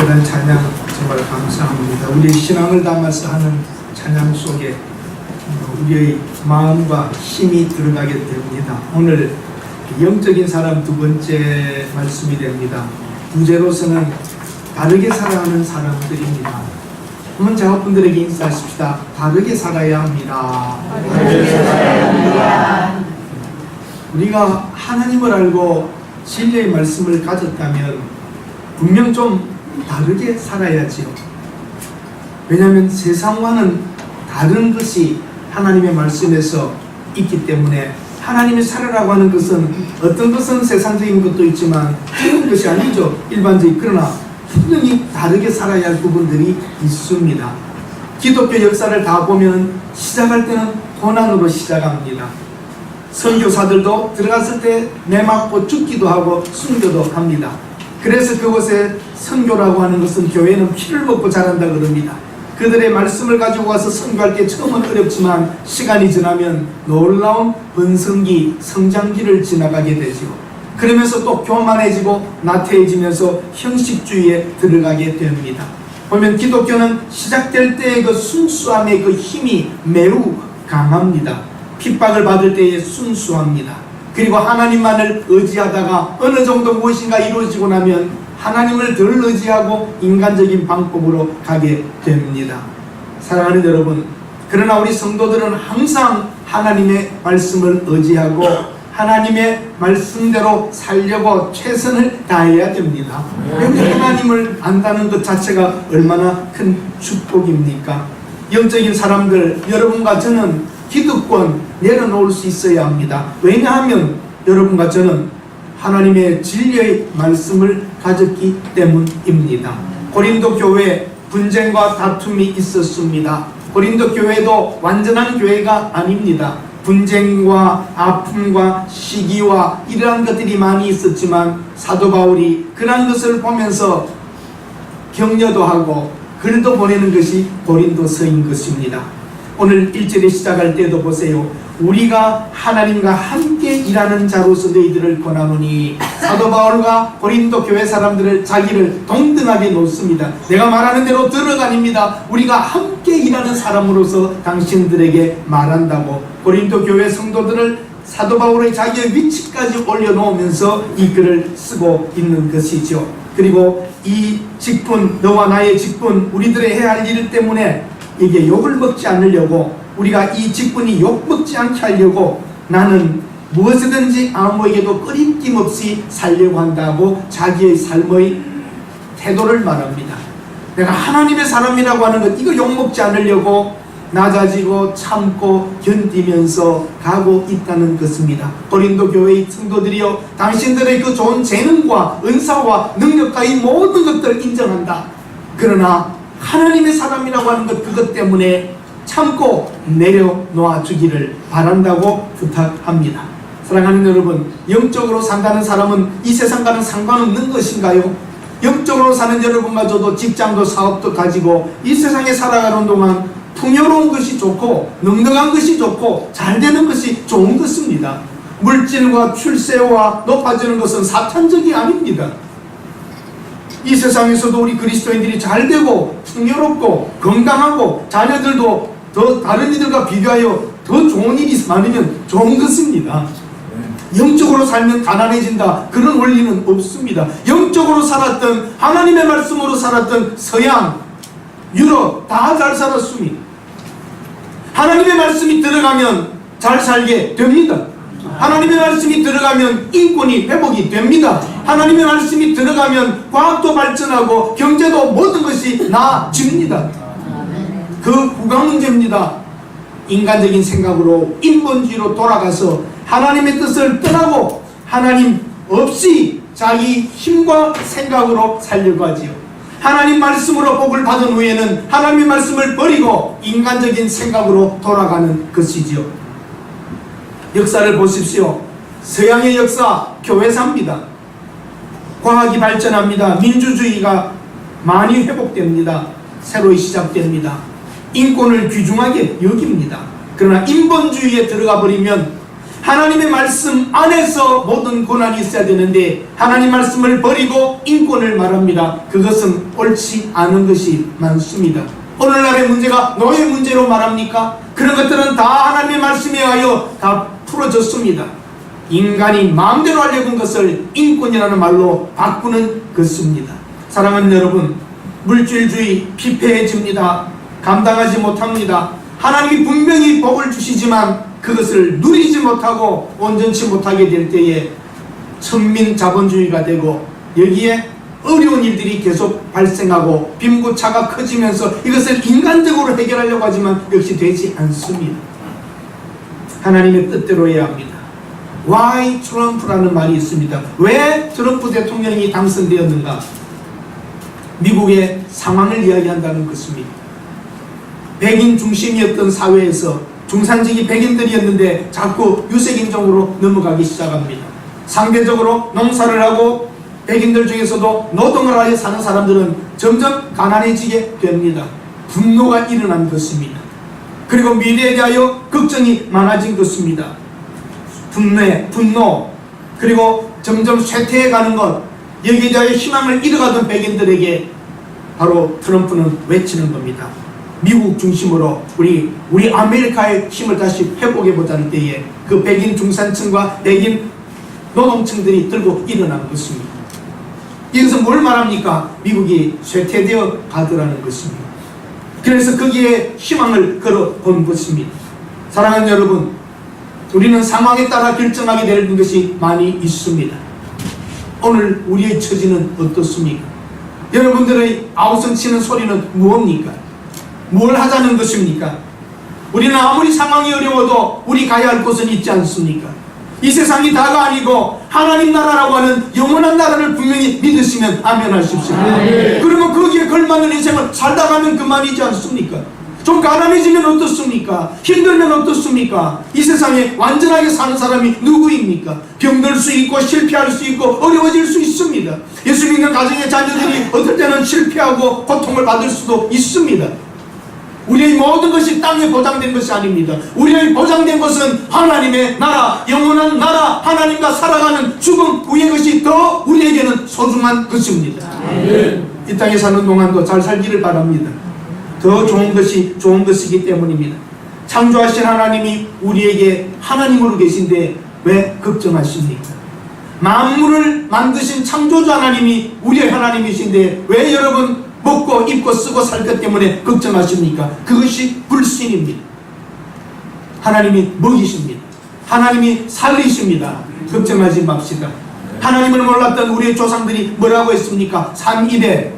간절한 찬양 정말 감사합니다. 우리의 신앙을 담아서 하는 찬양 속에 우리의 마음과 힘이 들어가게 됩니다. 오늘 영적인 사람 두 번째 말씀이 됩니다. 부제로서는 다르게 살아가는 사람들입니다. 한번 작업분들에게 인사하십시다. 다르게 살아야 합니다. 다르게 살아야 합니다. 우리가 하나님을 알고 진리의 말씀을 가졌다면 분명 좀 다르게 살아야지요. 왜냐하면 세상과는 다른 것이 하나님의 말씀에서 있기 때문에 하나님이 살아라고 하는 것은 어떤 것은 세상적인 것도 있지만 그런 것이 아니죠. 일반적인. 그러나 분명히 다르게 살아야 할 부분들이 있습니다. 기독교 역사를 다 보면 시작할 때는 고난으로 시작합니다. 선교사들도 들어갔을 때 매맞고 죽기도 하고 순교도 합니다. 그래서 그곳에 선교라고 하는 것은 교회는 피를 먹고 자란다 그럽니다. 그들의 말씀을 가지고 와서 선교할 때 처음은 어렵지만 시간이 지나면 놀라운 번성기, 성장기를 지나가게 되죠. 그러면서 또 교만해지고 나태해지면서 형식주의에 들어가게 됩니다. 보면 기독교는 시작될 때의 그 순수함의 그 힘이 매우 강합니다. 핍박을 받을 때에 순수합니다. 그리고 하나님만을 의지하다가 어느 정도 무엇인가 이루어지고 나면 하나님을 덜 의지하고 인간적인 방법으로 가게 됩니다. 사랑하는 여러분, 그러나 우리 성도들은 항상 하나님의 말씀을 의지하고 하나님의 말씀대로 살려고 최선을 다해야 됩니다. 왜 하나님을 안다는 것 자체가 얼마나 큰 축복입니까? 영적인 사람들, 여러분과 저는 기득권 내려놓을 수 있어야 합니다. 왜냐하면 여러분과 저는 하나님의 진리의 말씀을 가졌기 때문입니다. 고린도 교회에 분쟁과 다툼이 있었습니다. 고린도 교회도 완전한 교회가 아닙니다. 분쟁과 아픔과 시기와 이러한 것들이 많이 있었지만 사도 바울이 그러한 것을 보면서 격려도 하고 글도 보내는 것이 고린도서인 것입니다. 오늘 1절에 시작할 때도 보세요. 우리가 하나님과 함께 일하는 자로서 너희들을 권하노니, 사도 바울과 고린도 교회 사람들을 자기를 동등하게 놓습니다. 내가 말하는 대로 들어가닙니다. 우리가 함께 일하는 사람으로서 당신들에게 말한다고 고린도 교회 성도들을 사도 바울의 자기의 위치까지 올려놓으면서 이 글을 쓰고 있는 것이죠. 그리고 이 직분, 너와 나의 직분, 우리들의 해야 할 일 때문에 이게 욕을 먹지 않으려고, 우리가 이 직분이 욕 먹지 않게 하려고 나는 무엇이든지 아무에게도 꺼림낌 없이 살려고 한다고 자기의 삶의 태도를 말합니다. 내가 하나님의 사람이라고 하는 것, 이거 욕 먹지 않으려고 낮아지고 참고 견디면서 가고 있다는 것입니다. 고린도 교회의 성도들이여, 당신들의 그 좋은 재능과 은사와 능력과 이 모든 것들을 인정한다. 그러나 하나님의 사람이라고 하는 것, 그것 때문에 참고 내려놓아 주기를 바란다고 부탁합니다. 사랑하는 여러분, 영적으로 산다는 사람은 이 세상과는 상관없는 것인가요? 영적으로 사는 여러분과 저도 직장도 사업도 가지고 이 세상에 살아가는 동안 풍요로운 것이 좋고 넉넉한 것이 좋고 잘되는 것이 좋은 것입니다. 물질과 출세와 높아지는 것은 사탄적이 아닙니다. 이 세상에서도 우리 그리스도인들이 잘되고 풍요롭고 건강하고 자녀들도 더 다른 이들과 비교하여 더 좋은 일이 많으면 좋은 것입니다. 영적으로 살면 가난해진다, 그런 원리는 없습니다. 영적으로 살았던, 하나님의 말씀으로 살았던 서양, 유럽 다 잘 살았습니다. 하나님의 말씀이 들어가면 잘 살게 됩니다. 하나님의 말씀이 들어가면 인권이 회복이 됩니다. 하나님의 말씀이 들어가면 과학도 발전하고 경제도 모든 것이 나아집니다. 그 후가 문제입니다. 인간적인 생각으로 인본주의로 돌아가서 하나님의 뜻을 떠나고 하나님 없이 자기 힘과 생각으로 살려고 하지요. 하나님 말씀으로 복을 받은 후에는 하나님의 말씀을 버리고 인간적인 생각으로 돌아가는 것이지요. 역사를 보십시오. 서양의 역사, 교회사입니다. 과학이 발전합니다. 민주주의가 많이 회복됩니다. 새로 시작됩니다. 인권을 귀중하게 여깁니다. 그러나 인본주의에 들어가 버리면 하나님의 말씀 안에서 모든 고난이 있어야 되는데 하나님 말씀을 버리고 인권을 말합니다. 그것은 옳지 않은 것이 많습니다. 오늘날의 문제가 노예 문제로 말합니까? 그런 것들은 다 하나님의 말씀에 의하여 다 풀어졌습니다. 인간이 마음대로 하려고 한 것을 인권이라는 말로 바꾸는 것입니다. 사랑하는 여러분, 물질주의 피폐해집니다. 감당하지 못합니다. 하나님이 분명히 복을 주시지만 그것을 누리지 못하고 온전치 못하게 될 때에 천민자본주의가 되고 여기에 어려운 일들이 계속 발생하고 빈부차가 커지면서 이것을 인간적으로 해결하려고 하지만 역시 되지 않습니다. 하나님의 뜻대로 해야 합니다. Why 트럼프라는 말이 있습니다. 왜 트럼프 대통령이 당선되었는가? 미국의 상황을 이야기한다는 것입니다. 백인 중심이었던 사회에서 중산층이 백인들이었는데 자꾸 유색인종으로 넘어가기 시작합니다. 상대적으로 농사를 하고 백인들 중에서도 노동을 하여 사는 사람들은 점점 가난해지게 됩니다. 분노가 일어난 것입니다. 그리고 미래에 대하여 걱정이 많아진 것입니다. 분노, 그리고 점점 쇠퇴해가는 것, 여기에 대하여 희망을 잃어가던 백인들에게 바로 트럼프는 외치는 겁니다. 미국 중심으로 우리 아메리카의 힘을 다시 회복해보자는 때에 그 백인 중산층과 백인 노동층들이 들고 일어난 것입니다. 여기서 뭘 말합니까? 미국이 쇠퇴되어 가더라는 것입니다. 그래서 거기에 희망을 걸어본 것입니다. 사랑하는 여러분, 우리는 상황에 따라 결정하게 되는 것이 많이 있습니다. 오늘 우리의 처지는 어떻습니까? 여러분들의 아우성 치는 소리는 무엇입니까? 뭘 하자는 것입니까? 우리는 아무리 상황이 어려워도 우리 가야 할 곳은 있지 않습니까? 이 세상이 다가 아니고 하나님 나라라고 하는 영원한 나라를 분명히 믿으시면 아멘 하십시오. 그러면 거기에 걸맞는 인생을 살다 가면 그만이지 않습니까? 좀 가난해지면 어떻습니까? 힘들면 어떻습니까? 이 세상에 완전하게 사는 사람이 누구입니까? 병들 수 있고 실패할 수 있고 어려워질 수 있습니다. 예수 믿는 가정의 자녀들이 어떨 때는 실패하고 고통을 받을 수도 있습니다. 우리의 모든 것이 땅에 보장된 것이 아닙니다. 우리의 보장된 것은 하나님의 나라, 영원한 나라, 하나님과 살아가는 죽음 후의 것이 더 우리에게는 소중한 것입니다. 이 땅에 사는 동안도 잘 살기를 바랍니다. 더 좋은 것이 좋은 것이기 때문입니다. 창조하신 하나님이 우리에게 하나님으로 계신데 왜 걱정하십니까? 만물을 만드신 창조주 하나님이 우리의 하나님이신데 왜 여러분 먹고 입고 쓰고 살 것 때문에 걱정하십니까? 그것이 불신입니다. 하나님이 먹이십니다. 하나님이 살리십니다. 걱정하지 맙시다. 하나님을 몰랐던 우리의 조상들이 뭐라고 했습니까? 산입에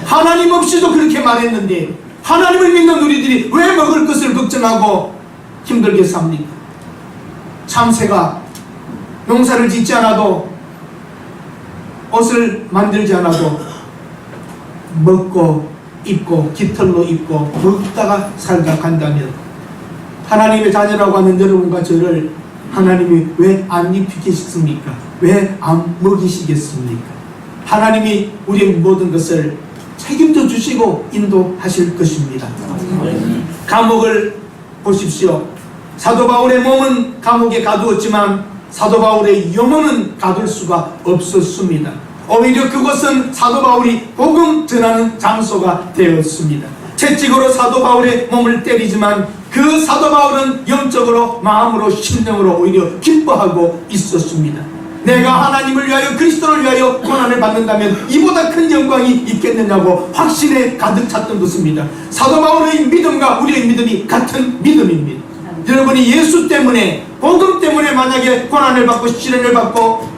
하나님 없이도 그렇게 말했는데 하나님을 믿는 우리들이 왜 먹을 것을 걱정하고 힘들게 삽니까? 참새가 농사를 짓지 않아도 옷을 만들지 않아도 먹고 입고 깃털로 입고 먹다가 살다 간다면 하나님의 자녀라고 하는 여러분과 저를 하나님이 왜 안 입히겠습니까? 왜 안 먹이시겠습니까? 하나님이 우리의 모든 것을 책임져 주시고 인도하실 것입니다. 감옥을 보십시오. 사도 바울의 몸은 감옥에 가두었지만 사도 바울의 영혼은 가둘 수가 없었습니다. 오히려 그곳은 사도 바울이 복음 전하는 장소가 되었습니다. 채찍으로 사도 바울의 몸을 때리지만 그 사도 바울은 영적으로 마음으로 심령으로 오히려 기뻐하고 있었습니다. 내가 하나님을 위하여 그리스도를 위하여 고난을 받는다면 이보다 큰 영광이 있겠느냐고 확신에 가득 찼던 것입니다. 사도 바울의 믿음과 우리의 믿음이 같은 믿음입니다. 여러분이 예수 때문에 복음 때문에 만약에 고난을 받고 시련을 받고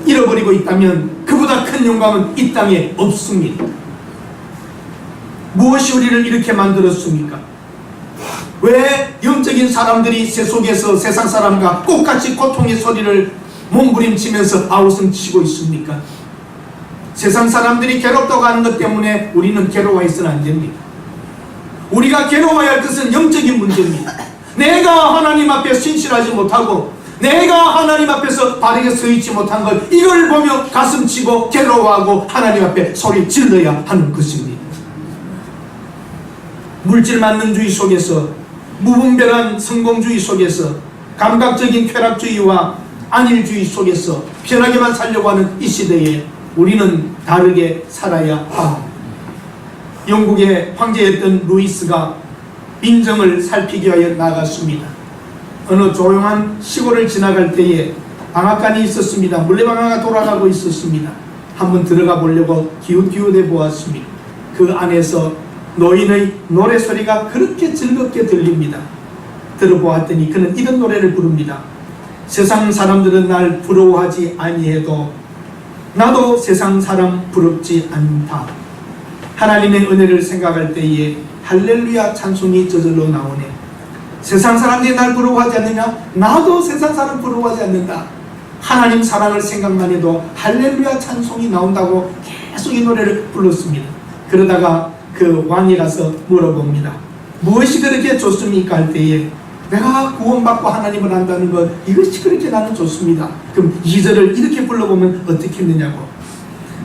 잃어버리고 있다면 그보다 큰 영광은 이 땅에 없습니다. 무엇이 우리를 이렇게 만들었습니까? 왜 영적인 사람들이 세속에서 세상 사람과 똑같이 고통의 소리를 몸부림치면서 아우성치고 있습니까? 세상 사람들이 괴롭다고 하는 것 때문에 우리는 괴로워해서는 안 됩니다. 우리가 괴로워야 할 것은 영적인 문제입니다. 내가 하나님 앞에 신실하지 못하고 내가 하나님 앞에서 바르게 서 있지 못한 것, 이걸 보며 가슴치고 괴로워하고 하나님 앞에 소리 질러야 하는 것입니다. 물질 만능주의 속에서, 무분별한 성공주의 속에서 감각적인 쾌락주의와 안일주의 속에서 편하게만 살려고 하는 이 시대에 우리는 다르게 살아야 합니다. 영국의 황제였던 루이스가 민정을 살피기 위하여 나갔습니다. 어느 조용한 시골을 지나갈 때에 방앗간이 있었습니다. 물레방아가 돌아가고 있었습니다. 한번 들어가 보려고 기웃기웃해 보았습니다. 그 안에서 노인의 노래소리가 그렇게 즐겁게 들립니다. 들어보았더니 그는 이런 노래를 부릅니다. 세상 사람들은 날 부러워하지 아니해도 나도 세상 사람 부럽지 않다. 하나님의 은혜를 생각할 때에 할렐루야 찬송이 저절로 나오네. 세상 사람들이 날 부러워하지 않느냐? 나도 세상 사람 부러워하지 않는다. 하나님 사랑을 생각만 해도 할렐루야 찬송이 나온다고 계속 이 노래를 불렀습니다. 그러다가 그 왕이 가서 물어봅니다. 무엇이 그렇게 좋습니까? 할 때에 내가 구원받고 하나님을 안다는 것, 이것이 그렇게 나는 좋습니다. 그럼 2절을 이렇게 불러보면 어떻겠느냐고.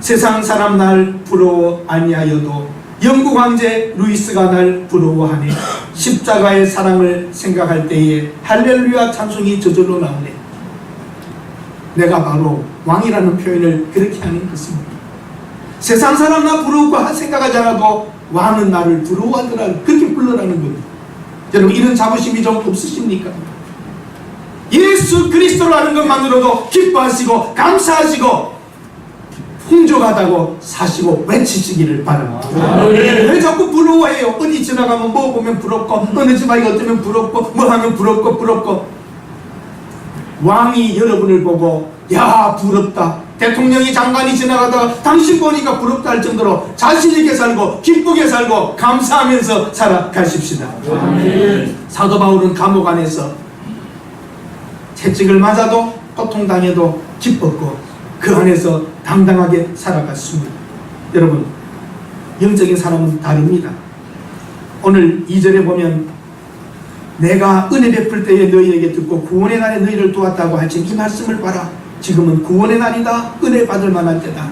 세상 사람 날 부러워 아니하여도 영국 황제 루이스가 날 부러워하네. 십자가의 사랑을 생각할 때에 할렐루야 찬송이 저절로 나오네. 내가 바로 왕이라는 표현을 그렇게 하는 것입니다. 세상 사람 나 부러워 생각하지 않아도 왕은 나를 부러워하더라, 그렇게 불러라는 겁니다. 여러분, 이런 자부심이 좀 없으십니까? 예수 그리스도라는 것만으로도 기뻐하시고 감사하시고 풍족하다고 사시고 외치시기를 바랍니다. 왜 자꾸 부러워해요? 어디 지나가면 뭐 보면 부럽고, 어느 집안에 어쩌면 부럽고, 뭐 하면 부럽고. 왕이 여러분을 보고 야 부럽다, 대통령이 장관이 지나가다가 당신 보니까 부럽다 할 정도로 자신있게 살고 기쁘게 살고 감사하면서 살아가십시다. 사도 바울은 감옥 안에서 채찍을 맞아도 고통당해도 기뻤고 그 안에서 당당하게 살아갔습니다. 여러분, 영적인 사람은 다릅니다. 오늘 2절에 보면 내가 은혜 베풀 때에 너희에게 듣고 구원의 날에 너희를 도왔다고 하지, 이 말씀을 봐라. 지금은 구원의 날이다. 은혜 받을 만한 때다.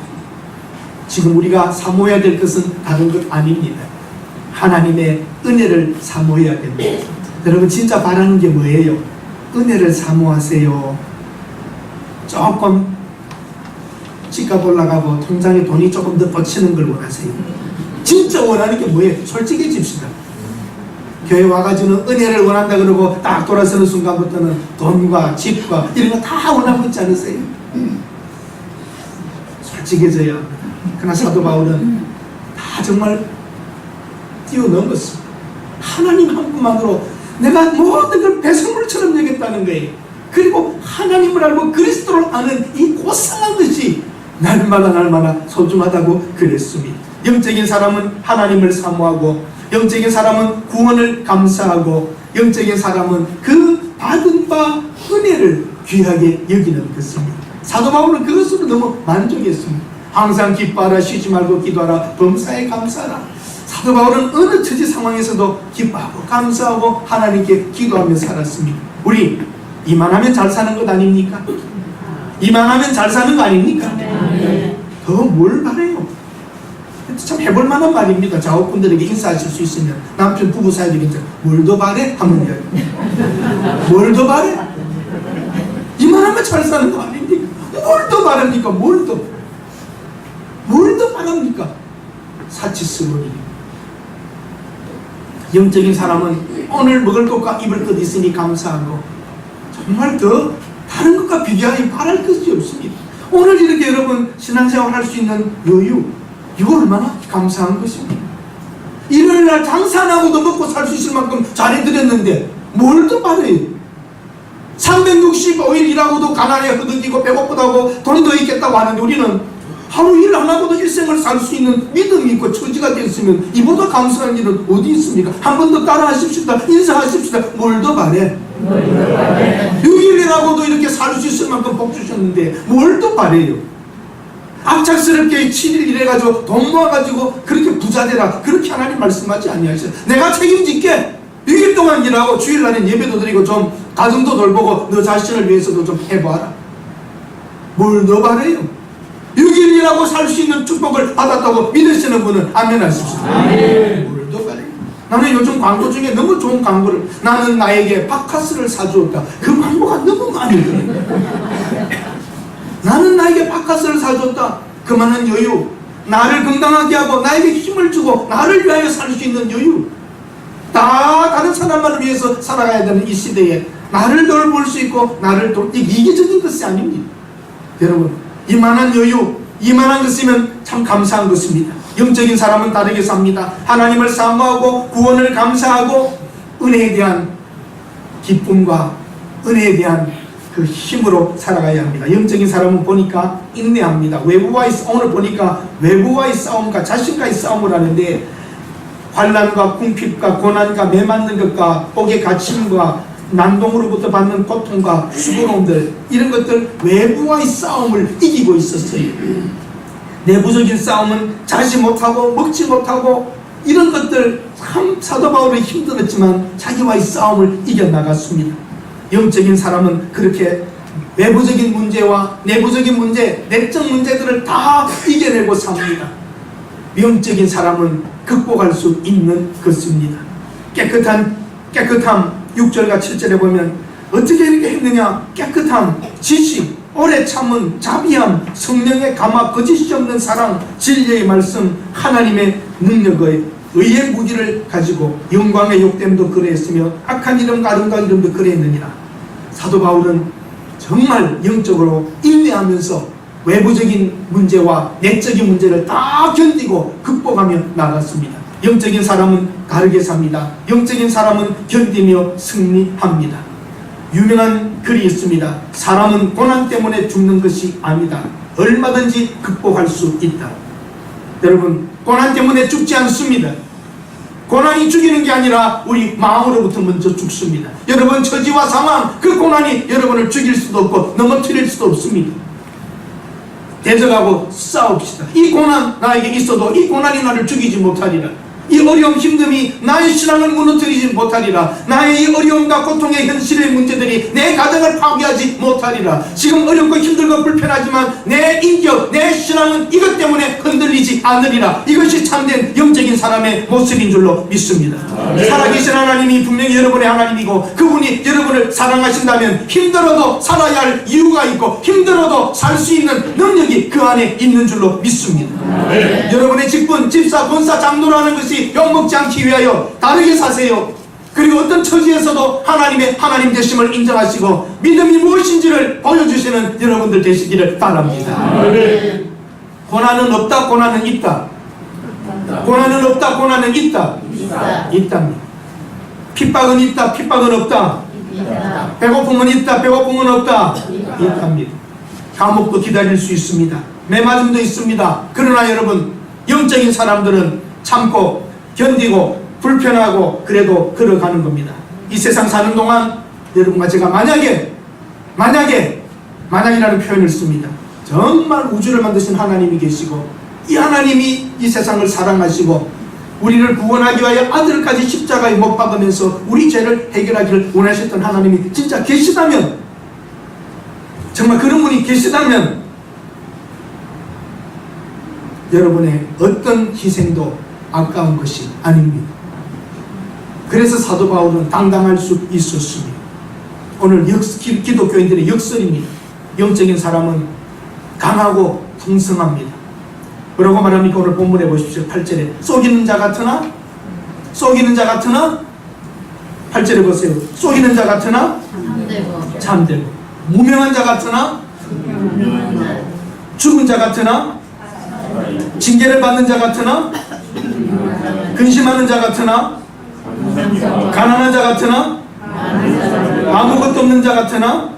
지금 우리가 사모해야 될 것은 다른 것 아닙니다. 하나님의 은혜를 사모해야 됩니다. 여러분, 진짜 바라는 게 뭐예요? 은혜를 사모하세요. 조금 집값 올라가고 통장에 돈이 조금 더 버치는 걸 원하세요. 진짜 원하는 게 뭐예요? 솔직해집시다. 교회 와가지고는 은혜를 원한다 그러고 딱 돌아서는 순간부터는 돈과 집과 이런 거 다 원하고 있지 않으세요? 솔직해져야 합니다. 그러나 사도 바울은 다 정말 뛰어넘었습니다. 하나님 한 분만으로 내가 모든 걸 배설물처럼 여겼다는 거예요. 그리고 하나님을 알고 그리스도를 아는 이 고상한 것이 날마다 소중하다고 그랬습니다. 영적인 사람은 하나님을 사모하고, 영적인 사람은 구원을 감사하고, 영적인 사람은 그 받은 바 은혜를 귀하게 여기는 것입니다. 사도 바울은 그것으로 너무 만족했습니다. 항상 기뻐하라, 쉬지 말고 기도하라, 범사에 감사하라. 사도 바울은 어느 처지 상황에서도 기뻐하고 감사하고 하나님께 기도하며 살았습니다. 우리 이만하면 잘 사는 것 아닙니까? 이만하면 잘 사는 거 아닙니까? 더 뭘 바래요? 참 해볼 만한 말입니다. 자업분들에게 인사하실 수 있으면 남편 부부 사이도 괜찮아. 뭘 더 바래? 하면 이야기. 뭘 더 바래? 이만하면 잘 사는 거 아닙니까? 뭘 더 바랍니까? 뭘 더 바랍니까? 사치스러운 일. 영적인 사람은 오늘 먹을 것과 입을 것 있으니 감사하고, 정말 더 다른 것과 비교하여 바랄 것이 없습니다. 오늘 이렇게 여러분 신앙생활 할 수 있는 여유, 이거 얼마나 감사한 것입니다. 일요일날 장사 안 하고도 먹고 살 수 있을 만큼 잘해드렸는데 뭘 더 바래요? 365일 일하고도 가난해 허덕이고 배고프다고 돈이 더 있겠다고 하는데 우리는 하루 일 안 하고도 일생을 살 수 있는 믿음이 있고 처지가 됐으면 이보다 감사한 일은 어디 있습니까? 한 번 더 따라 하십시다. 인사하십시다. 뭘 더 바래? 6일이라고도 이렇게 살 수 있을 만큼 복 주셨는데 뭘 더 바래요? 악착스럽게 7일 일해가지고 돈 모아가지고 그렇게 부자 되라, 그렇게 하나님 말씀하지 아니하셔요. 내가 책임질게. 6일 동안 일하고 주일날엔 예배도 드리고 좀 가정도 돌보고 너 자신을 위해서도 좀 해봐라. 뭘 더 바래요? 6일 일하고 살 수 있는 축복을 받았다고 믿으시는 분은 아멘 하십시오. 뭘 더 바래요? 나는 요즘 광고 중에 너무 좋은 광고를, 나는 나에게 바카스를 사주었다. 그 광고 너무 많이 들어요. 나는 나에게 바카스를 사줬다. 그만한 여유, 나를 건강하게 하고 나에게 힘을 주고 나를 위하여 살 수 있는 여유, 다 다른 사람만을 위해서 살아가야 되는 이 시대에 나를 돌볼 수 있고 나를 이기적인 것이 아닙니다. 여러분, 이만한 여유, 이만한 것이면 참 감사한 것입니다. 영적인 사람은 다르게 삽니다. 하나님을 사모하고 구원을 감사하고 은혜에 대한 기쁨과 은혜에 대한 그 힘으로 살아가야 합니다. 영적인 사람은 보니까 인내합니다. 외부와의 싸움을 보니까 외부와의 싸움과 자신과의 싸움을 하는데, 환난과 궁핍과 고난과 매맞는 것과 옥의 갇힘과 난동으로부터 받는 고통과 수고로움들, 이런 것들 외부와의 싸움을 이기고 있었어요. 내부적인 싸움은 자지 못하고 먹지 못하고 이런 것들 참 사도 바울은 힘들었지만 자기와의 싸움을 이겨나갔습니다. 영적인 사람은 그렇게 외부적인 문제와 내부적인 문제, 내적 문제들을 다 이겨내고 삽니다. 영적인 사람은 극복할 수 있는 것입니다. 깨끗함 6절과 7절에 보면 어떻게 이렇게 했느냐? 깨끗함, 지식, 오래 참은 자비함, 성령의 감화, 거짓이 없는 사랑, 진리의 말씀, 하나님의 능력의 의의 무기를 가지고 영광의 욕됨도 그러했으며 악한 이름과 아름다운 이름도 그러했느니라. 사도 바울은 정말 영적으로 인내하면서 외부적인 문제와 내적인 문제를 다 견디고 극복하며 나갔습니다. 영적인 사람은 다르게 삽니다. 영적인 사람은 견디며 승리합니다. 유명한 글이 있습니다. 사람은 고난 때문에 죽는 것이 아니다. 얼마든지 극복할 수 있다. 여러분, 고난 때문에 죽지 않습니다. 고난이 죽이는 게 아니라 우리 마음으로부터 먼저 죽습니다. 여러분, 처지와 상황, 그 고난이 여러분을 죽일 수도 없고 넘어뜨릴 수도 없습니다. 대적하고 싸웁시다. 이 고난 나에게 있어도 이 고난이 나를 죽이지 못하리라. 이 어려움 힘듦이 나의 신앙을 무너뜨리지 못하리라. 나의 이 어려움과 고통의 현실의 문제들이 내 가정을 파괴하지 못하리라. 지금 어렵고 힘들고 불편하지만 내 인격, 내 신앙은 이것 때문에 흔들리지 않으리라. 이것이 참된 영적인 사람의 모습인 줄로 믿습니다. 살아계신 하나님이 분명히 여러분의 하나님이고 그분이 여러분을 사랑하신다면 힘들어도 살아야 할 이유가 있고 힘들어도 살 수 있는 능력이 그 안에 있는 줄로 믿습니다. 여러분의 직분, 집사, 권사, 장로라는 것이 욕먹지 않기 위하여 다르게 사세요. 그리고 어떤 처지에서도 하나님의 하나님 되심을 인정하시고 믿음이 무엇인지를 보여주시는 여러분들 되시기를 바랍니다. 고난은 없다, 고난은 있다. 고난은 없다, 고난은 있다. 있답니다. 핍박은 있다, 핍박은 없다. 배고픔은 있다, 배고픔은 없다. 있답니다. 감옥도 기다릴 수 있습니다. 매맞음도 있습니다. 그러나 여러분, 영적인 사람들은 참고 견디고 불편하고 그래도 걸어가는 겁니다. 이 세상 사는 동안 여러분과 제가 만약이라는 표현을 씁니다. 정말 우주를 만드신 하나님이 계시고 이 하나님이 이 세상을 사랑하시고 우리를 구원하기 위하여 아들까지 십자가에 못 박으면서 우리 죄를 해결하기를 원하셨던 하나님이 진짜 계시다면, 정말 그런 분이 계시다면 여러분의 어떤 희생도 아까운 것이 아닙니다. 그래서 사도 바울은 당당할 수 있었습니다. 오늘 기독교인들의 역설입니다. 영적인 사람은 강하고 풍성합니다. 뭐라고 말합니까? 오늘 본문에 보십시오. 8절에 속이는 자 같으나 8절에 보세요. 속이는 자 같으나 참되고 무명한 자 같으나 죽은 자 같으나 징계를 받는 자 같으나 근심하는 자 같으나 가난한 자 같으나 아무것도 없는 자 같으나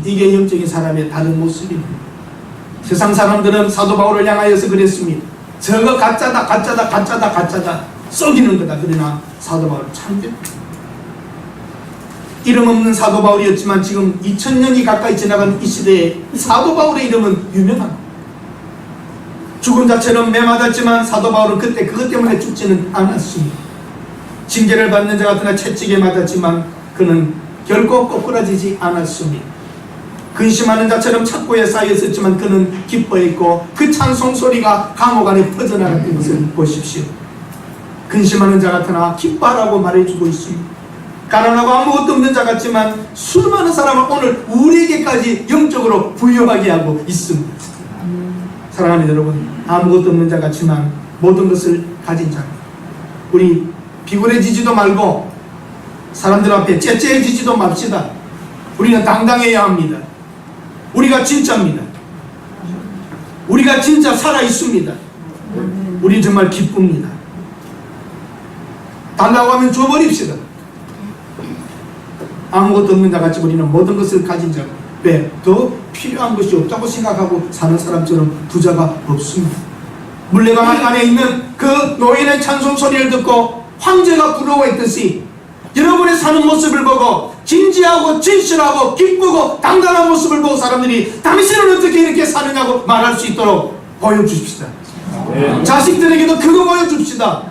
이게 영적인 사람의 다른 모습입니다. 세상 사람들은 사도 바울을 향하여서 그랬습니다. 저거 가짜다 썩이는 거다. 그러나 사도 바울은 참됩니다. 이름 없는 사도 바울이었지만 지금 2000년이 가까이 지나간 이 시대에 사도 바울의 이름은 유명합니다. 죽은 자처럼 매맞았지만 사도 바울은 그때 그것 때문에 죽지는 않았습니다. 징계를 받는 자 같으나 채찍에 맞았지만 그는 결코 꼬꾸라지지 않았습니다. 근심하는 자처럼 착고에 쌓였었지만 그는 기뻐했고 그 찬송 소리가 감옥 안에 퍼져나갔던 것을 보십시오. 근심하는 자 같으나 기뻐하라고 말해주고 있습니다. 가난하고 아무것도 없는 자 같지만 수많은 사람을 오늘 우리에게까지 영적으로 부유하게 하고 있습니다. 사랑하는 여러분, 아무것도 없는 자 같지만 모든 것을 가진 자입니다. 우리 비굴해지지도 말고 사람들 앞에 째째해지지도 맙시다. 우리는 당당해야 합니다. 우리가 진짜입니다. 우리가 진짜 살아있습니다. 우리 정말 기쁩니다. 달라고 하면 줘버립시다. 아무것도 없는 자 같이 우리는 모든 것을 가진 자고, 왜? 더 필요한 것이 없다고 생각하고 사는 사람처럼 부자가 없습니다. 물레방 안에 있는 그 노인의 찬송 소리를 듣고 황제가 부러워했듯이 여러분의 사는 모습을 보고 진지하고 진실하고 기쁘고 당당한 모습을 보고 사람들이 당신은 어떻게 이렇게 사느냐고 말할 수 있도록 보여주십시다. 자식들에게도 그거 보여줍시다.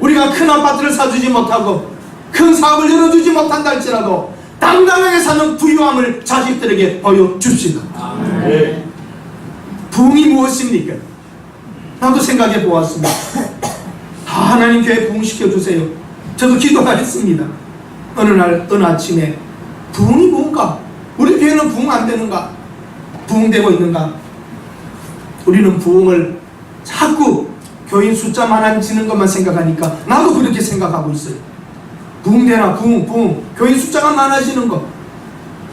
우리가 큰 아파트를 사주지 못하고 큰 사업을 열어주지 못한다 할지라도 당당하게 사는 부유함을 자식들에게 보여줍시다. 부흥이 무엇입니까? 나도 생각해 보았습니다. 하나님 교회 부흥시켜주세요. 저도 기도하겠습니다. 어느 날 어느 아침에 부흥이 뭔가? 우리 교회는 부흥 안 되는가? 부흥되고 있는가? 우리는 부흥을 자꾸 교인 숫자 많아지는 것만 생각하니까 나도 그렇게 생각하고 있어요. 부흥되나 부흥 교인 숫자가 많아지는 것.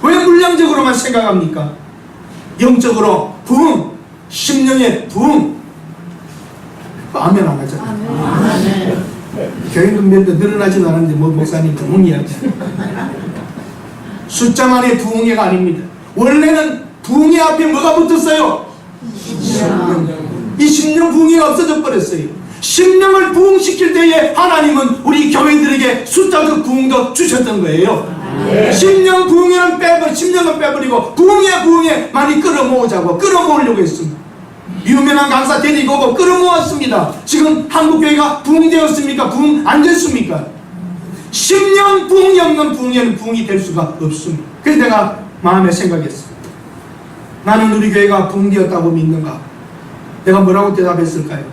왜 물량적으로만 생각합니까? 영적으로 부흥, 심령의 부흥. 아멘 안 하잖아요. 교인은 몇 명 늘어나지도 않았는데 뭐 목사님 부흥이야지. 숫자만의 부흥회가 아닙니다. 원래는 부흥회 앞에 뭐가 붙었어요? 이 심령 부흥회가 없어져 버렸어요. 심령을 부흥시킬 때에 하나님은 우리 교회들에게 숫자적 부흥도 주셨던 거예요. 심령 부흥회는 심령을 빼버리고 부흥회 많이 끌어모으자고 끌어모으려고 했습니다. 유명한 강사 데리고 오고 끌어모았습니다. 지금 한국교회가 부흥되었습니까? 부흥 안 됐습니까? 심령 부흥이 없는 부흥회는 부흥이 될 수가 없습니다. 그래서 내가 마음에 생각했어요. 나는 우리 교회가 부흥되었다고 믿는가? 내가 뭐라고 대답했을까요?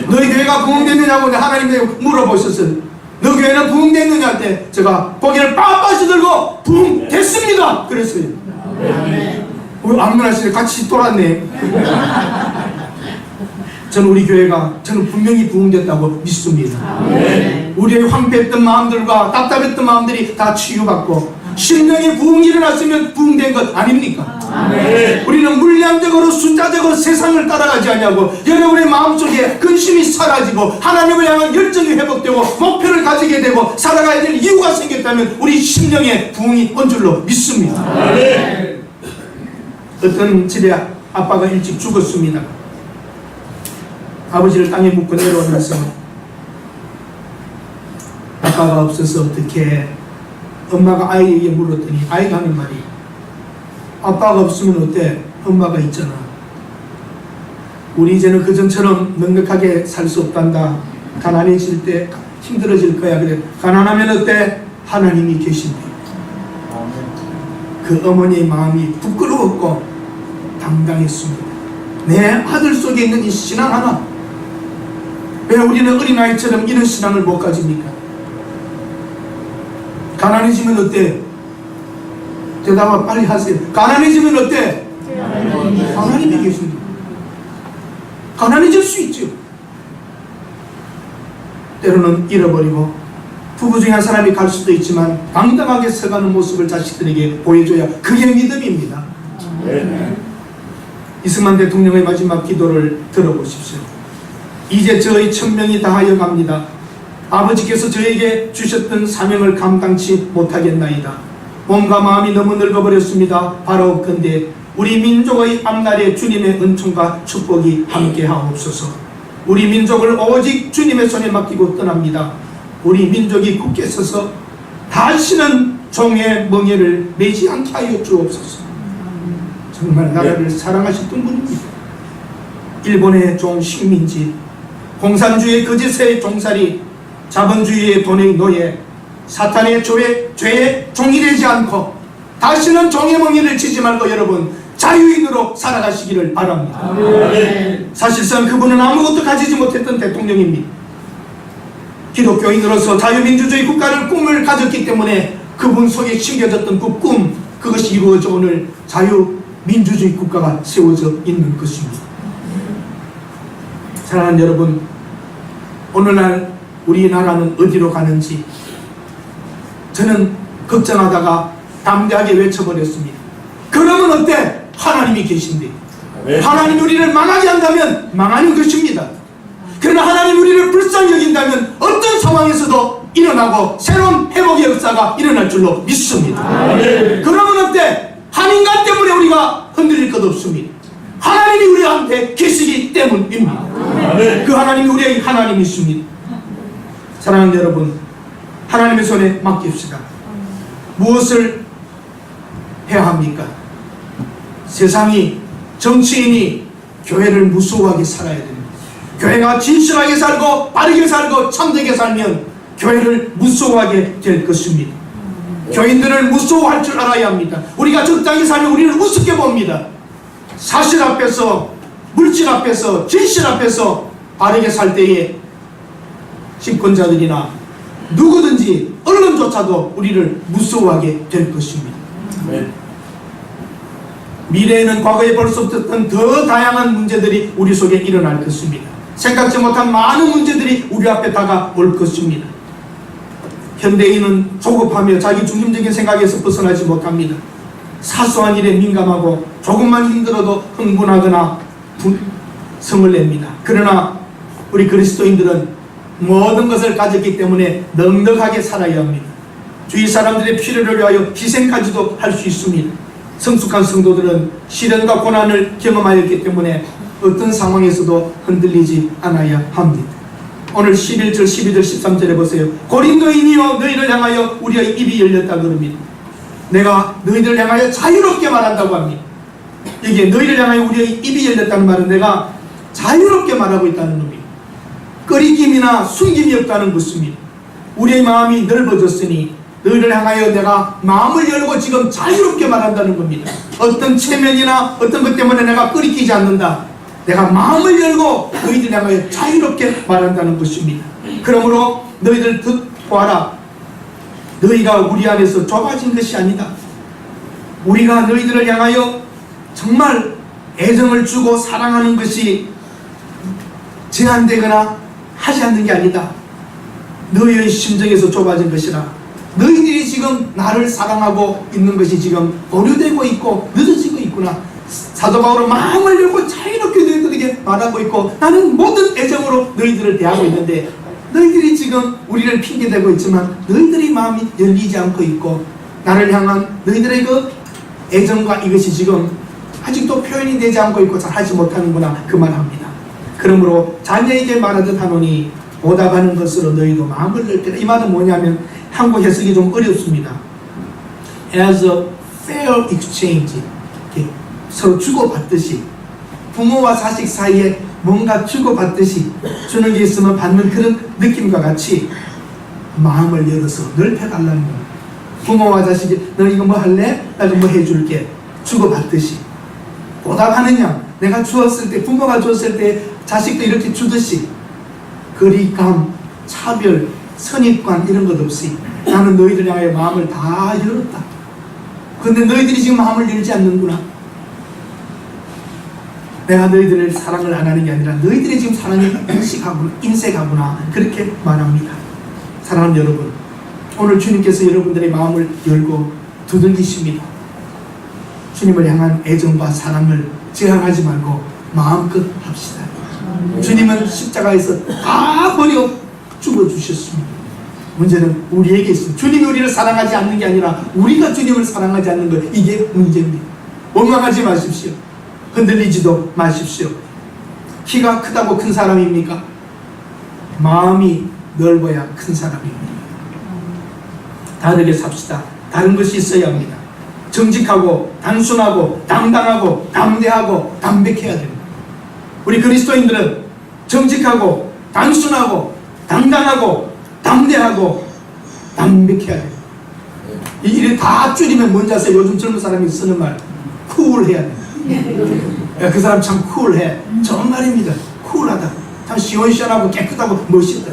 너희 교회가 부흥됐느냐고 하나님께 물어보셨어요. 너 교회는 부흥됐느냐 할 때 제가 고개를 빳빳이 들고 부흥됐습니다 그랬어요. 아무나 씨를 같이 돌았네. 저는 우리 교회가 분명히 부흥됐다고 믿습니다. 우리의 황폐했던 마음들과 답답했던 마음들이 다 치유받고 심령의 부흥이 일어났으면 부흥된 것 아닙니까? 우리는 물량적으로 숫자적으로 세상을 따라가지 않냐고 여러분의 마음속에 근심이 사라지고 하나님을 향한 열정이 회복되고 목표를 가지게 되고 살아가야 될 이유가 생겼다면 우리 심령의 부흥이 온 줄로 믿습니다. 어떤 집에 아빠가 일찍 죽었습니다. 아버지를 땅에 묻고 내려오면서 아빠가 없어서 어떻게 엄마가 아이에게 물었더니 아이가 하는 말이 아빠가 없으면 어때? 엄마가 있잖아. 우리 이제는 그전처럼 넉넉하게 살 수 없단다. 가난해질 때 힘들어질 거야. 그래 가난하면 어때? 하나님이 계신다. 그 어머니의 마음이 부끄러웠고 당당했습니다. 내 아들 속에 있는 이 신앙 하나, 왜 우리는 어린아이처럼 이런 신앙을 못 가집니까? 가난해지면 어때? 대답을 빨리 하세요. 가난해지면 어때? 하나님이 계십니다. 가난해질 수 있죠. 때로는 잃어버리고 부부 중에 한 사람이 갈 수도 있지만 당당하게 서가는 모습을 자식들에게 보여줘야 그게 믿음입니다. 이승만 대통령의 마지막 기도를 들어보십시오. 이제 저의 천명이 다하여 갑니다. 아버지께서 저에게 주셨던 사명을 감당치 못하겠나이다. 몸과 마음이 너무 늙어버렸습니다. 바로 근데 우리 민족의 앞날에 주님의 은총과 축복이 함께하옵소서. 우리 민족을 오직 주님의 손에 맡기고 떠납니다. 우리 민족이 굳게 서서 다시는 종의 멍에를 매지 않게 하여 주옵소서. 정말 나라를 사랑하셨던 분입니다. 일본의 종 식민지, 공산주의 거짓의 종살이, 자본주의의 돈의 노예, 사탄의 죄에 종이 되지 않고 다시는 종의 멍에를 치지 말고 여러분 자유인으로 살아가시기를 바랍니다. 사실상 그분은 아무것도 가지지 못했던 대통령입니다. 기독교인으로서 자유민주주의 국가를 꿈을 가졌기 때문에 그분 속에 심겨졌던 그 꿈, 그것이 이루어져 오늘 자유민주주의 국가가 세워져 있는 것입니다. 사랑하는 여러분, 오늘날 우리나라는 어디로 가는지 저는 걱정하다가 담대하게 외쳐버렸습니다. 그러면 어때? 하나님이 계신데. 하나님이 우리를 망하게 한다면 망하는 것입니다. 그러나 하나님 우리를 불쌍히 여긴다면 어떤 상황에서도 일어나고 새로운 회복의 역사가 일어날 줄로 믿습니다. 그러면 어때? 한 인간 때문에 우리가 흔들릴 것 없습니다. 하나님이 우리한테 계시기 때문입니다. 그 하나님이 우리의 하나님이십니다. 사랑하는 여러분, 하나님의 손에 맡깁시다. 무엇을 해야 합니까? 세상이, 정치인이 교회를 무서워하게 살아야 됩니다. 교회가 진실하게 살고 바르게 살고 참되게 살면 교회를 무서워하게 될 것입니다. 교인들을 무서워할 줄 알아야 합니다. 우리가 적당히 살면 우리를 우습게 봅니다. 사실 앞에서, 물질 앞에서, 진실 앞에서 바르게 살 때에 집권자들이나 누구든지 언론조차도 우리를 무서워하게 될 것입니다. 미래에는 과거에 벌써부터 있던 더 다양한 문제들이 우리 속에 일어날 것입니다. 생각지 못한 많은 문제들이 우리 앞에 다가올 것입니다. 현대인은 조급하며 자기 중심적인 생각에서 벗어나지 못합니다. 사소한 일에 민감하고 조금만 힘들어도 흥분하거나 성을 냅니다. 그러나 우리 그리스도인들은 모든 것을 가졌기 때문에 넉넉하게 살아야 합니다. 주위 사람들의 필요를 위하여 희생까지도 할 수 있습니다. 성숙한 성도들은 시련과 고난을 경험하였기 때문에 어떤 상황에서도 흔들리지 않아야 합니다. 오늘 11절, 12절, 13절에 보세요. 고린도인이여 너희를 향하여 우리의 입이 열렸다 그럽니다. 내가 너희들을 향하여 자유롭게 말한다고 합니다. 이게 너희를 향하여 우리의 입이 열렸다는 말은 내가 자유롭게 말하고 있다는 겁니다. 꺼리낌이나 숨김이 없다는 것입니다. 우리의 마음이 넓어졌으니 너희를 향하여 내가 마음을 열고 지금 자유롭게 말한다는 겁니다. 어떤 체면이나 어떤 것 때문에 내가 꺼리끼지 않는다. 내가 마음을 열고 너희들 향하여 자유롭게 말한다는 것입니다. 그러므로 너희들 보아라. 너희가 우리 안에서 좁아진 것이 아니다. 우리가 너희들을 향하여 정말 애정을 주고 사랑하는 것이 제한되거나 하지 않는 게 아니다. 너희의 심정에서 좁아진 것이라. 너희들이 지금 나를 사랑하고 있는 것이 지금 보류되고 있고 늦어지고 있구나. 사도 바울은 마음을 열고 자유롭게 너희들에게 말하고 있고 나는 모든 애정으로 너희들을 대하고 있는데 너희들이 지금 우리를 핑계대고 있지만 너희들의 마음이 열리지 않고 있고 나를 향한 너희들의 그 애정과 이것이 지금 아직도 표현이 되지 않고 있고 잘 하지 못하는구나 그 말합니다. 그러므로 자녀에게 말하듯 하노니 보답하는 것으로 너희도 마음을 넓히라. 이 말은 뭐냐면 한국 해석이 좀 어렵습니다. As a fair exchange, 서로 주고받듯이 부모와 자식 사이에 뭔가 주고받듯이 주는 게 있으면 받는 그런 느낌과 같이 마음을 열어서 넓혀달라는 거예요. 부모와 자식이 너 이거 뭐 할래? 나 이거 뭐 해줄게. 주고받듯이 보답하느냐? 내가 주었을 때 부모가 주었을 때 자식도 이렇게 주듯이 거리감, 차별, 선입관 이런 것 없이 나는 너희들 향하여 마음을 다 열었다. 그런데 너희들이 지금 마음을 열지 않는구나. 내가 너희들을 사랑을 안 하는 게 아니라 너희들이 지금 사랑에 인색하구나 그렇게 말합니다. 사랑하는 여러분, 오늘 주님께서 여러분들의 마음을 열고 두들기십니다. 주님을 향한 애정과 사랑을 제한하지 말고 마음껏 합시다. 주님은 십자가에서 다 버려 죽어주셨습니다. 문제는 우리에게 있습니다. 주님이 우리를 사랑하지 않는 게 아니라 우리가 주님을 사랑하지 않는 것, 이게 문제입니다. 원망하지 마십시오. 흔들리지도 마십시오. 키가 크다고 큰 사람입니까? 마음이 넓어야 큰 사람입니다. 다르게 삽시다. 다른 것이 있어야 합니다. 정직하고 단순하고 당당하고 담대하고 담백해야 됩니다. 우리 그리스도인들은 정직하고 단순하고 당당하고 담대하고 담백해야 돼요. 이 일을 다 줄이면 뭔지 아세요? 요즘 젊은 사람이 쓰는 말 쿨해야 돼요. 야, 그 사람 참 쿨해. 좋은 말입니다. 쿨하다. 참 시원시원하고 깨끗하고 멋있다.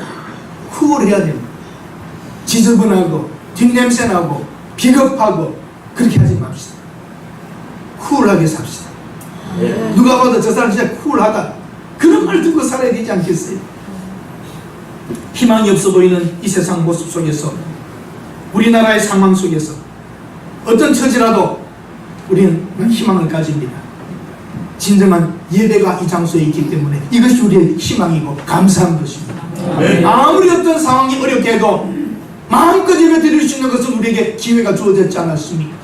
쿨해야 됩니다. 지저분하고 뒷냄새나고 비겁하고 그렇게 하지 맙시다. 쿨하게 삽시다. 누가 봐도 저 사람 진짜 쿨하다, 그런 말 듣고 살아야 되지 않겠어요? 희망이 없어 보이는 이 세상 모습 속에서, 우리나라의 상황 속에서 어떤 처지라도 우리는 희망을 가집니다. 진정한 예배가 이 장소에 있기 때문에 이것이 우리의 희망이고 감사한 것입니다. 아무리 어떤 상황이 어렵게 해도 마음껏 예배 드릴 수 있는 것은 우리에게 기회가 주어졌지 않았습니까?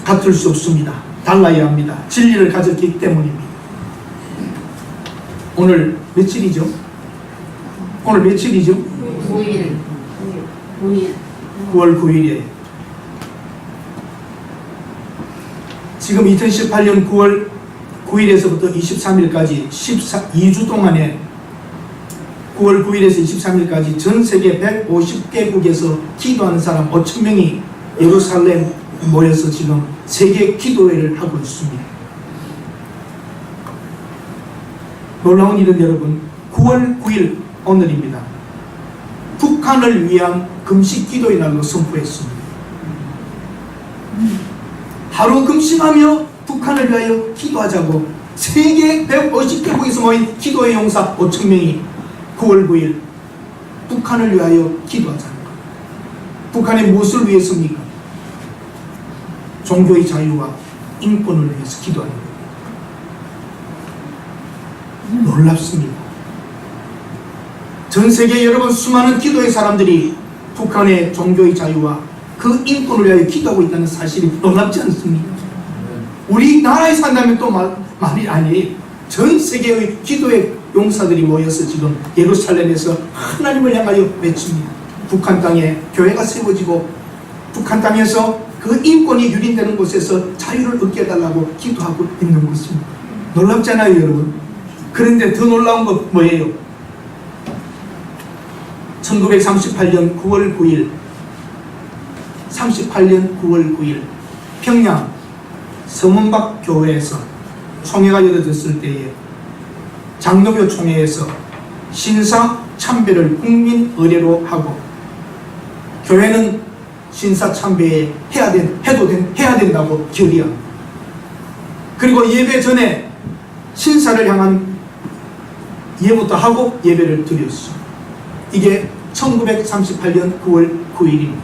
같을 수 없습니다. 달라야 합니다. 진리를 가졌기 때문입니다. 오늘 며칠이죠? 오늘 며칠이죠? 9일. 9월 9일이에요. 지금 2018년 9월 9일에서부터 23일까지 2주 동안에 9월 9일에서 23일까지 전 세계 150개국에서 기도하는 사람 5,000명이 예루살렘 모여서 지금 세계 기도회를 하고 있습니다. 놀라운 일은 여러분, 9월 9일 오늘입니다. 북한을 위한 금식 기도의 날로 선포했습니다. 하루 금식하며 북한을 위하여 기도하자고 세계 150개국에서 모인 기도의 용사 5,000명이 9월 9일 북한을 위하여 기도하자는 것. 북한이 무엇을 위해서입니까? 종교의 자유와 인권을 위해서 기도하는 것. 놀랍습니다. 전 세계 여러분 수많은 기도의 사람들이 북한의 종교의 자유와 그 인권을 위하여 기도하고 있다는 사실이 놀랍지 않습니까? 우리나라에 산다면 또 말이 아니에요. 전 세계의 기도의 용사들이 모여서 지금 예루살렘에서 하나님을 향하여 외칩니다. 북한 땅에 교회가 세워지고 북한 땅에서 그 인권이 유린되는 곳에서 자유를 얻게 해달라고 기도하고 있는 것입니다. 놀랍잖아요, 여러분. 그런데 더 놀라운 건 뭐예요? 1938년 9월 9일 38년 9월 9일 평양 서문박 교회에서 총회가 열어졌을 때에 장로교 총회에서 신사 참배를 국민 의례로 하고 교회는 신사 참배에 해야 된다고 결의합니다. 그리고 예배 전에 신사를 향한 예부터 하고 예배를 드렸습니다. 이게 1938년 9월 9일입니다.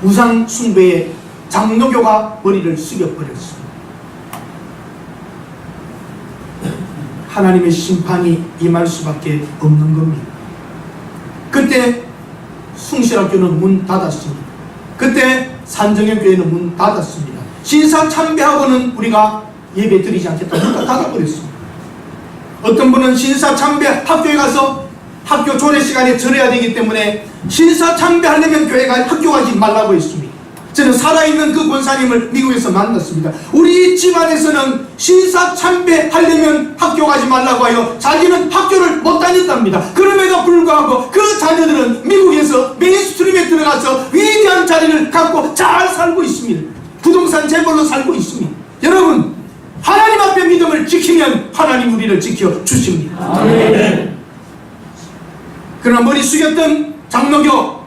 우상 숭배에 장로교가 머리를 숙여버렸습니다. 하나님의 심판이 임할 수밖에 없는 겁니다. 그때 숭실학교는 문 닫았습니다. 그때 산정현교회는 문 닫았습니다. 신사 참배하고는 우리가 예배 드리지 않겠다. 문 닫아버렸습니다. 어떤 분은 신사 참배 학교에 가서 학교 조례 시간에 절해야 되기 때문에 신사 참배하려면 학교 가지 말라고 했습니다. 저는 살아있는 그 권사님을 미국에서 만났습니다. 우리 집안에서는 신사 참배하려면 학교 가지 말라고 하여 자기는 학교를 못 다녔답니다. 그럼에도 불구하고 그 자녀들은 미국에서 메인스트림에 들어가서 위대한 자리를 갖고 잘 살고 있습니다. 부동산 재벌로 살고 있습니다. 여러분, 하나님 앞에 믿음을 지키면 하나님 우리를 지켜주십니다. 아멘. 그러나 머리 숙였던 장로교,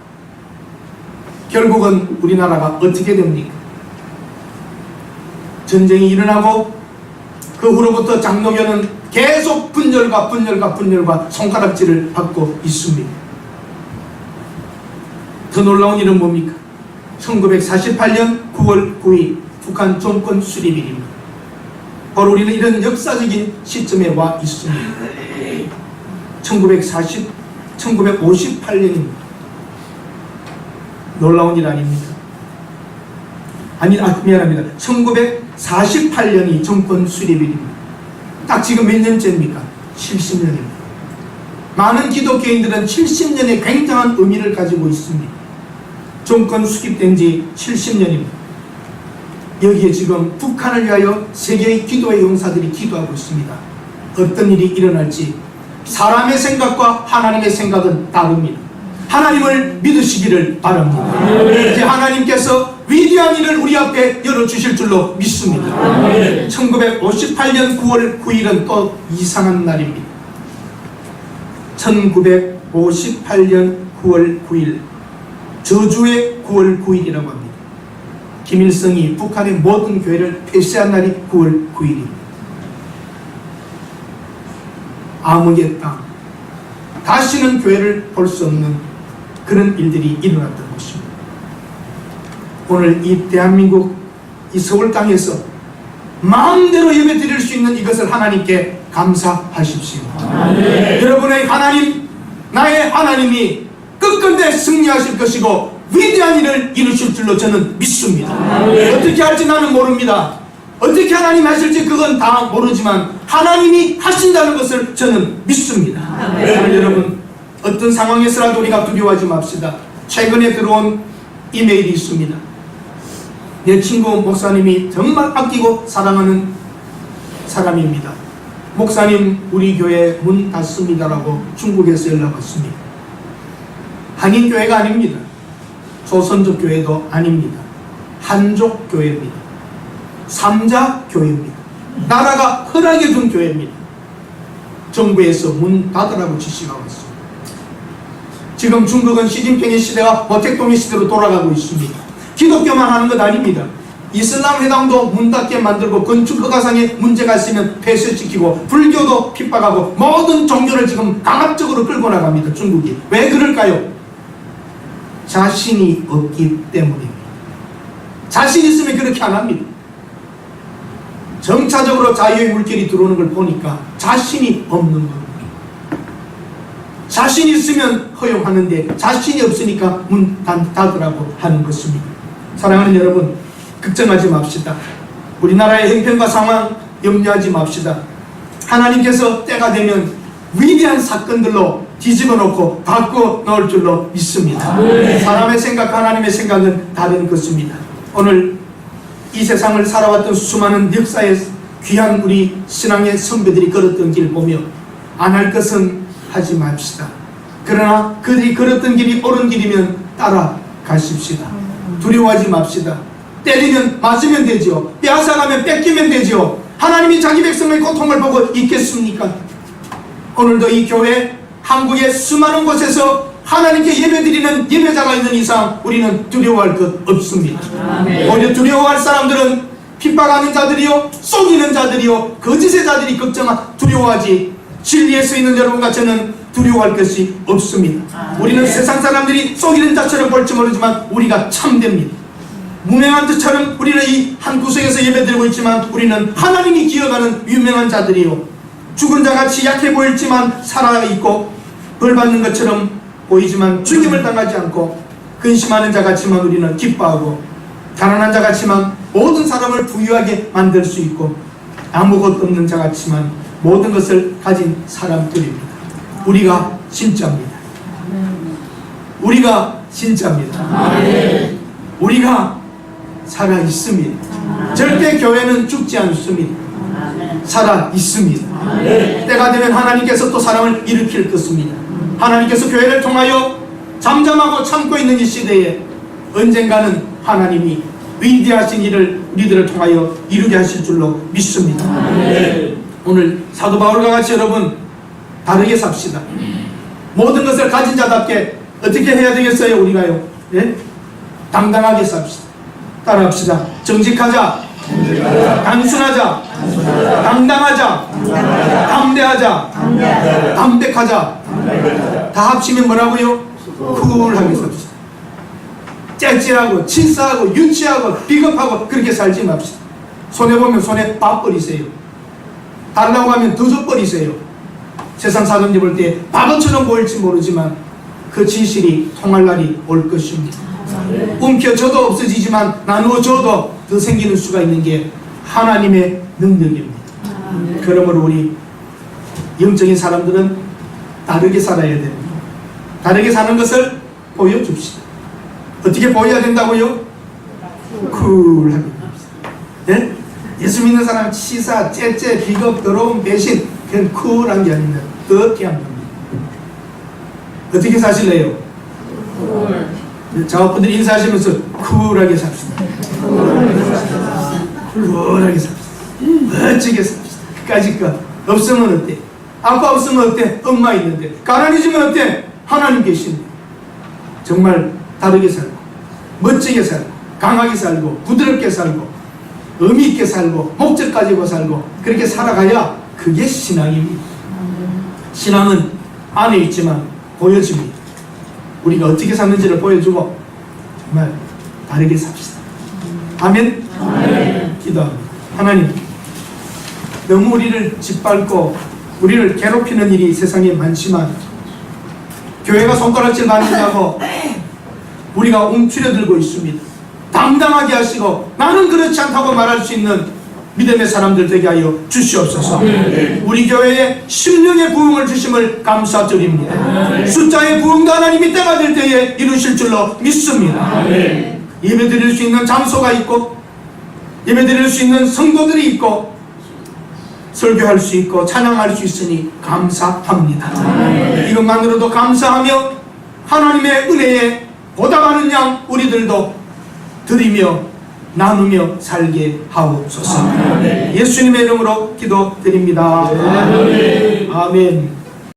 결국은 우리나라가 어떻게 됩니까? 전쟁이 일어나고 그 후로부터 장로교는 계속 분열과 손가락질을 받고 있습니다. 더 놀라운 일은 뭡니까? 1948년 9월 9일 북한 정권 수립일입니다. 바로 우리는 이런 역사적인 시점에 와 있습니다. 1958년입니다. 놀라운 일 아닙니까? 미안합니다. 1948년이 정권 수립일입니다. 딱 지금 몇 년째입니까? 70년입니다. 많은 기독교인들은 70년의 굉장한 의미를 가지고 있습니다. 정권 수립된 지 70년입니다. 여기에 지금 북한을 위하여 세계의 기도의 용사들이 기도하고 있습니다. 어떤 일이 일어날지 사람의 생각과 하나님의 생각은 다릅니다. 하나님을 믿으시기를 바랍니다. 이제 하나님께서 위대한 일을 우리 앞에 열어주실 줄로 믿습니다. 1958년 9월 9일은 또 이상한 날입니다. 1958년 1958년 9월 9일, 저주의 9월 9일이라고 합니다. 김일성이 북한의 모든 교회를 폐쇄한 날이 9월 9일입니다. 암흑의 땅, 다시는 교회를 볼 수 없는 그런 일들이 일어났던 것입니다. 오늘 이 대한민국 이 서울 땅에서 마음대로 예배 드릴 수 있는 이것을 하나님께 감사하십시오. 여러분의 하나님, 나의 하나님이 끝끝내 승리하실 것이고 위대한 일을 이루실 줄로 저는 믿습니다. 어떻게 할지 나는 모릅니다. 어떻게 하나님 하실지 그건 다 모르지만 하나님이 하신다는 것을 저는 믿습니다. 여러분, 어떤 상황에서라도 우리가 두려워하지 맙시다. 최근에 들어온 이메일이 있습니다. 내 친구 목사님이 정말 아끼고 사랑하는 사람입니다. 목사님, 우리 교회 문 닫습니다라고 중국에서 연락 왔습니다. 한인교회가 아닙니다. 조선족 교회도 아닙니다. 한족 교회입니다. 삼자 교회입니다. 나라가 허락해 준 교회입니다. 정부에서 문 닫으라고 지시가 왔습니다. 지금 중국은 시진핑의 시대가 모택동의 시대로 돌아가고 있습니다. 기독교만 하는 것 아닙니다. 이슬람 회당도 문 닫게 만들고 건축 허가상에 문제가 있으면 폐쇄시키고 불교도 핍박하고 모든 종교를 지금 강압적으로 끌고 나갑니다. 중국이. 왜 그럴까요? 자신이 없기 때문입니다. 자신 있으면 그렇게 안 합니다. 정차적으로 자유의 물결이 들어오는 걸 보니까 자신이 없는 겁니다. 자신 있으면 허용하는데 자신이 없으니까 문 닫으라고 하는 것입니다. 사랑하는 여러분, 걱정하지 맙시다. 우리나라의 형편과 상황 염려하지 맙시다. 하나님께서 때가 되면 위대한 사건들로 뒤집어 놓고 바꿔 놓을 줄로 믿습니다. 사람의 생각, 하나님의 생각은 다른 것입니다. 오늘 이 세상을 살아왔던 수많은 역사의 귀한 우리 신앙의 선배들이 걸었던 길 보며 안 할 것은 하지 맙시다. 그러나 그들이 걸었던 길이 옳은 길이면 따라가십시다. 두려워하지 맙시다. 때리면 맞으면 되지요. 빼앗아가면 뺏기면 되지요. 하나님이 자기 백성의 고통을 보고 있겠습니까? 오늘도 이 교회, 한국의 수많은 곳에서 하나님께 예배드리는 예배자가 있는 이상 우리는 두려워할 것 없습니다. 오히려 두려워할 사람들은 핍박하는 자들이요, 속이는 자들이요, 거짓의 자들이 두려워하지, 진리에 서 있는 여러분과 저는 두려워할 것이 없습니다. 우리는 세상 사람들이 속이는 자처럼 볼지 모르지만 우리가 참됩니다. 무명한 자처럼 우리는 이 한 구석에서 예배드리고 있지만 우리는 하나님이 기억하는 유명한 자들이요, 죽은 자같이 약해 보일지만 살아있고 벌받는 것처럼 보이지만 죽임을 당하지 않고 근심하는 자같지만 우리는 기뻐하고 가난한 자같지만 모든 사람을 부유하게 만들 수 있고 아무것도 없는 자같지만 모든 것을 가진 사람들입니다. 우리가 진짜입니다. 우리가 진짜입니다. 우리가 살아 있습니다. 절대 교회는 죽지 않습니다. 살아 있습니다. 때가 되면 하나님께서 또 사람을 일으킬 것입니다. 하나님께서 교회를 통하여 잠잠하고 참고 있는 이 시대에 언젠가는 하나님이 위대하신 일을 우리들을 통하여 이루게 하실 줄로 믿습니다. 오늘 사도 바울과 같이 여러분 다르게 삽시다. 모든 것을 가진 자답게 어떻게 해야 되겠어요? 우리가요, 네? 당당하게 삽시다. 따라합시다. 정직하자, 단순하자, 당당하자, 담대하자, 담백하자. 다 합치면 뭐라고요? 쿨하게 삽시다. 째째하고 치사하고 유치하고 비겁하고 그렇게 살지 맙시다. 손해보면 손에 밥 버리세요. 달라고 하면 더 줘 버리세요. 세상 사람들이 볼 때 바보처럼 보일지 모르지만 그 진실이 통할 날이 올 것입니다. 움켜줘도 없어지지만 나누어줘도 더 생기는 수가 있는 게 하나님의 능력입니다. 그러므로 우리 영적인 사람들은 다르게 살아야 됩니다. 다르게 사는 것을 보여줍시다. 어떻게 보여야 된다고요? 쿨하게. 네? 예수 믿는 사람 치사, 째째, 비겁, 더러움, 배신, 그건 쿨한 게 아닙니다. 더티한 겁니다. 어떻게 사실래요? 자업분들이 인사하시면서 쿨하게 삽시다. 쿨하게 삽시다. 멋지게 삽시다. 끝까지 것. 없으면 어때? 아빠 없으면 어때? 엄마 있는데. 가난해지면 어때? 하나님 계신 정말 다르게 살고 멋지게 살고 강하게 살고 부드럽게 살고 의미 있게 살고 목적 가지고 살고 그렇게 살아가야 그게 신앙입니다. 신앙은 안에 있지만 보여집니다. 우리가 어떻게 사는지를 보여주고 정말 다르게 삽시다. 아멘. 아멘. 기도합니다. 하나님, 너무 우리를 짓밟고 우리를 괴롭히는 일이 세상에 많지만 교회가 손가락질 받는다고 우리가 움츠려들고 있습니다. 당당하게 하시고 나는 그렇지 않다고 말할 수 있는 믿음의 사람들 되게 하여 주시옵소서. 우리 교회에 심령의 부흥을 주심을 감사드립니다. 숫자의 부흥도 하나님이 때가 될 때에 이루실 줄로 믿습니다. 예배 드릴 수 있는 장소가 있고 예배 드릴 수 있는 성도들이 있고 설교할 수 있고 찬양할 수 있으니 감사합니다. 이것만으로도 감사하며 하나님의 은혜에 보다 많은 양 우리들도 드리며 나누며 살게 하옵소서. 예수님의 이름으로 기도드립니다. 아멘.